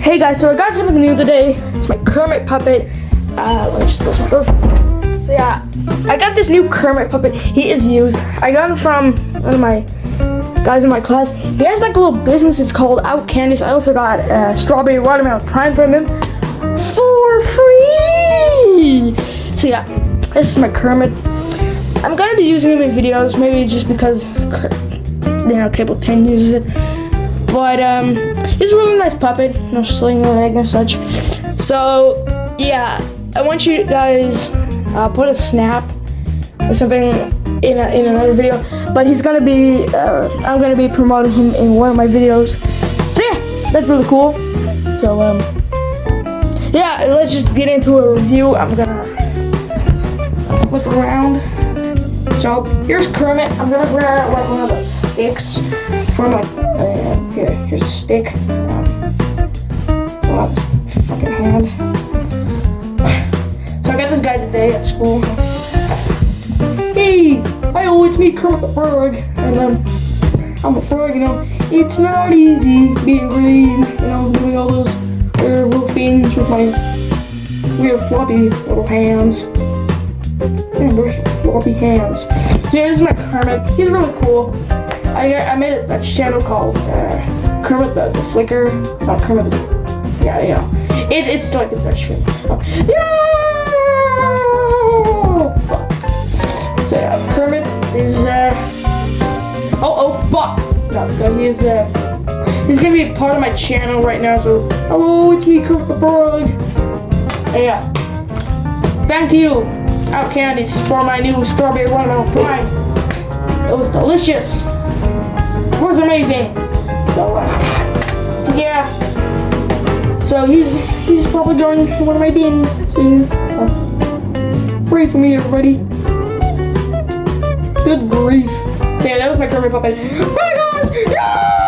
Hey guys, so I got something new today. It's my Kermit puppet. Let me just close my door. So yeah, I got this new Kermit puppet. He is used. I got him from one of my guys in my class. He has like a little business. It's called AUCK Candies. I also got strawberry watermelon prime from him for free. So yeah, this is my Kermit. I'm gonna be using him in videos, maybe just because Table 10 uses it. But he's a really nice puppet, no sling or leg and such. So yeah, I want you guys put a snap or something in another video. But he's gonna be I'm gonna be promoting him in one of my videos. So yeah, that's really cool. So yeah, let's just get into a review. I'm gonna look around. So here's Kermit. I'm gonna grab like one of the sticks from like here's a stick. Oh, this fucking hand. So I got this guy today at school. Hey, hi, it's me, Kermit the Frog, and I'm a frog. It's not easy being green. Doing all those weird little things with my weird floppy little hands. Man, there's floppy hands. So yeah, this is my Kermit. He's really cool. I made a channel called Kermit the Flicker. Not Kermit the... Yeah, it's like a Dutch thing. So yeah, Kermit is oh fuck! No, so he's gonna be a part of my channel right now. So hello, it's me, Kermit the Frog. And yeah, thank you, AUCK Candies, for my new strawberry watermelon prime. It was delicious. It was amazing. So yeah. So he's probably going to one of my bins soon. Pray for me, everybody. Good grief. So yeah, that was my Kermit puppet. Bye guys! Yeah!